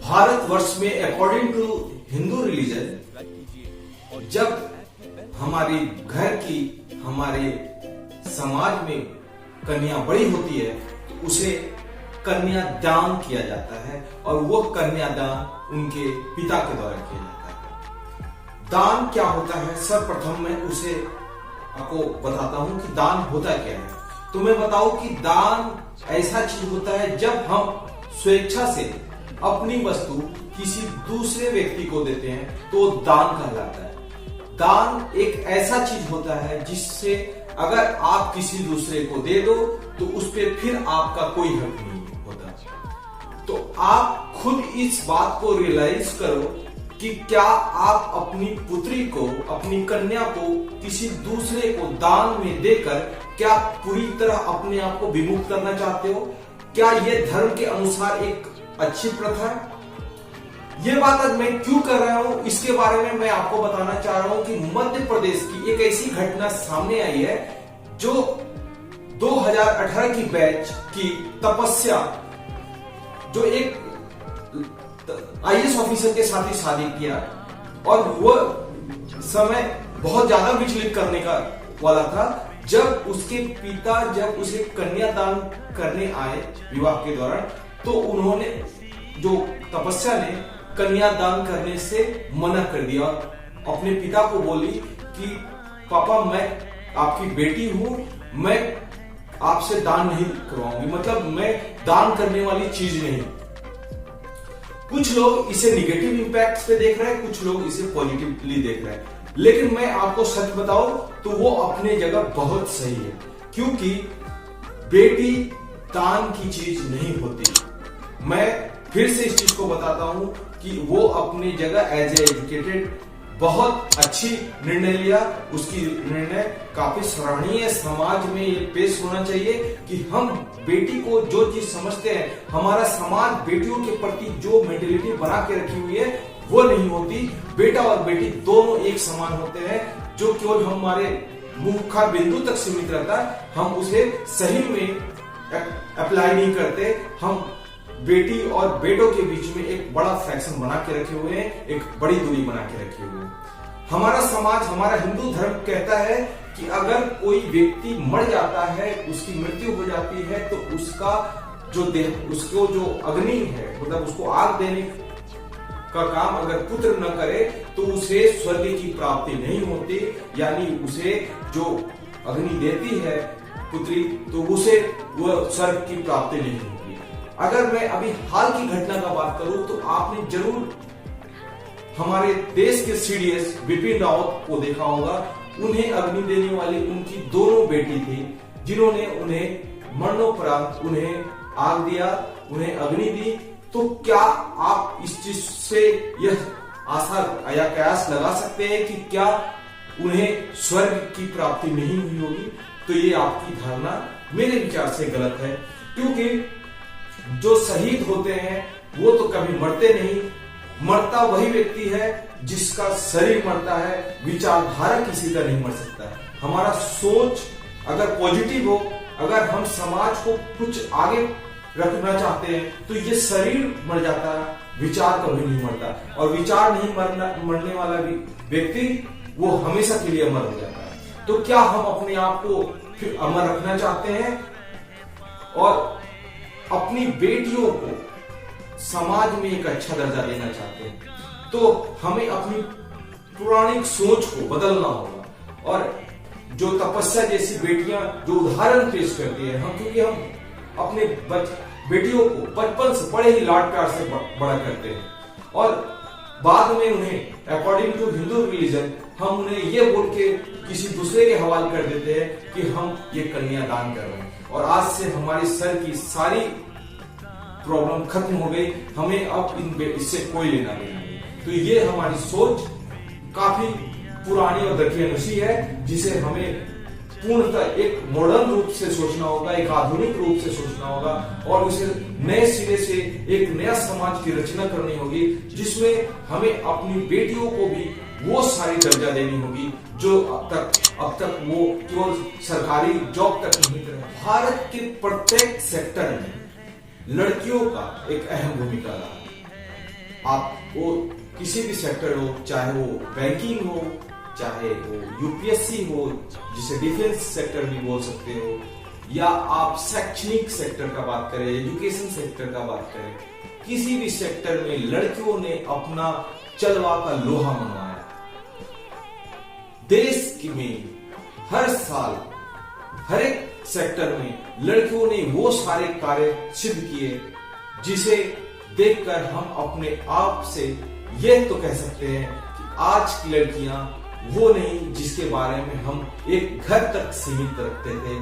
भारतवर्ष में according to Hindu religion जब हमारी घर की हमारे समाज में कन्या बड़ी होती है तो उसे कन्यादान किया जाता है और वो कन्यादान उनके पिता के द्वारा किया जाता है। दान क्या होता है, सर्वप्रथम मैं उसे आपको बताता हूं कि दान होता क्या है। तो मैं बताऊं कि दान ऐसा चीज होता है जब हम स्वेच्छा से अपनी वस्तु किसी दूसरे व्यक्ति को देते हैं तो दान कहलाता है। दान एक ऐसा चीज होता है जिससे अगर आप किसी दूसरे को दे दो तो उस पर फिर आपका कोई हक नहीं होता। तो आप खुद इस बात को रियलाइज करो कि क्या आप अपनी पुत्री को, अपनी कन्या को किसी दूसरे को दान में देकर क्या पूरी तरह अपने आप को विमुक्त करना चाहते हो? क्या यह धर्म के अनुसार एक अच्छी प्रथा है? ये बात आज मैं क्यों कर रहा हूं, इसके बारे में मैं आपको बताना चाह रहा हूं कि मध्य प्रदेश की एक ऐसी घटना सामने आई है जो 2018 की बैच की तपस्या, जो एक आईएएस ऑफिसर के साथ ही शादी किया और वो समय बहुत ज्यादा विचलित करने का वाला था जब उसके पिता जब उसे कन्यादान करने आए विवाह के दौरान, तो उन्होंने जो तपस्या ने कन्यादान करने से मना कर दिया। अपने पिता को बोली कि पापा मैं आपकी बेटी हूं, मैं आपसे दान नहीं करवाऊंगी, मतलब मैं दान करने वाली चीज नहीं। कुछ लोग इसे निगेटिव इंपैक्ट पे देख रहे हैं, कुछ लोग इसे पॉजिटिवली देख रहे हैं, लेकिन मैं आपको सच बताऊं तो वो अपने जगह बहुत सही है, क्योंकि बेटी दान की चीज नहीं होती। मैं फिर से इस चीज को बताता हूं कि वो अपनी जगह एज ए एजुकेटेड बहुत अच्छी निर्णय लिया, उसकी निर्णय काफी सराहनीय है। समाज में ये पेश होना चाहिए कि हम बेटी को जो चीज समझते हैं, हमारा समाज बेटियों के प्रति जो मेंटेलिटी बना के रखी हुई है वो नहीं होती। बेटा और बेटी दोनों एक समान होते हैं, जो केवल हमारे मुख बिंदु तक सीमित रहता है, हम उसे सही में अप्लाई नहीं करते। हम बेटी और बेटों के बीच में एक बड़ा फ्रैक्शन बना के रखे हुए हैं, एक बड़ी दूरी बना के रखे हुए हैं। हमारा समाज, हमारा हिंदू धर्म कहता है कि अगर कोई व्यक्ति मर जाता है, उसकी मृत्यु हो जाती है, तो उसका जो देह, उसको जो अग्नि है, मतलब उसको आग देने का काम अगर पुत्र न करे तो उसे स्वर्ग की प्राप्ति नहीं होती, यानी उसे जो अग्नि देती है पुत्री, तो उसे वह स्वर्ग की प्राप्ति नहीं होती। अगर मैं अभी हाल की घटना का बात करूं तो आपने जरूर हमारे देश के सीडीएस बिपिन रावत को देखा होगा। उन्हें अग्नि देने वाली उनकी दोनों बेटी थी, जिन्होंने उन्हें मरणोपरांत उन्हें आग दिया, उन्हें अग्नि दी। तो क्या आप इस चीज से यह आशा या कयास लगा सकते हैं कि क्या उन्हें स्वर्ग की प्राप्ति नहीं हुई होगी? तो ये आपकी धारणा मेरे विचार से गलत है, क्योंकि जो शहीद होते हैं वो तो कभी मरते नहीं। मरता वही व्यक्ति है जिसका शरीर मरता है, विचारधारा किसी का नहीं मर सकता है। हमारा सोच अगर पॉजिटिव हो, अगर हम समाज को कुछ आगे रखना चाहते हैं, तो ये शरीर मर जाता है, विचार कभी नहीं मरता। और विचार नहीं मरने वाला भी व्यक्ति वो हमेशा के लिए अमर हो जाता है। तो क्या हम अपने आप को फिर अमर रखना चाहते हैं और अपनी बेटियों को समाज में एक अच्छा दर्जा देना चाहते हैं? तो हमें अपनी पुरानी सोच को बदलना होगा। और जो तपस्या जैसी बेटियां जो उदाहरण पेश करती है, हम क्योंकि हम अपने बेटियों को बचपन से बड़े ही लाड प्यार से बड़ा करते हैं और बाद में उन्हें अकॉर्डिंग टू हिंदू रिलीजन हम उन्हें ये बोल के किसी दूसरे के हवाले कर देते हैं कि हम ये कन्यादान कर रहे हैं, और आज से हमारी सर की सारी प्रॉब्लम खत्म हो गई। हमें अब इससे कोई लेना देना नहीं। तो ये हमारी सोच काफी पुरानी और दकियानुसी है, जिसे हमें पूर्णतः एक मॉडर्न रूप से सोचना होगा, एक आधुनिक रूप से सोचना होगा और उसे नए सिरे से एक नया समाज की रचना करनी होगी, जिसमें हमें अपनी बेटियों को भी वो सारी दर्जा देनी होगी जो अब तक वो केवल सरकारी जॉब तक नहीं कर। भारत के प्रत्येक सेक्टर में लड़कियों का एक अहम भूमिका रहा है। आप वो किसी भी सेक्टर हो, चाहे वो बैंकिंग हो, चाहे वो यूपीएससी हो, जिसे डिफेंस सेक्टर भी बोल सकते हो, या आप शैक्षणिक सेक्टर का बात करें, एजुकेशन सेक्टर का बात करें, किसी भी सेक्टर में लड़कियों ने अपना चलवा का लोहा मनवाया। देश में हर साल हर एक सेक्टर में लड़कियों ने वो सारे कार्य सिद्ध किए जिसे देखकर हम अपने आप से ये तो कह सकते हैं कि आज की लड़कियां वो नहीं जिसके बारे में हम एक घर तक सीमित रखते थे।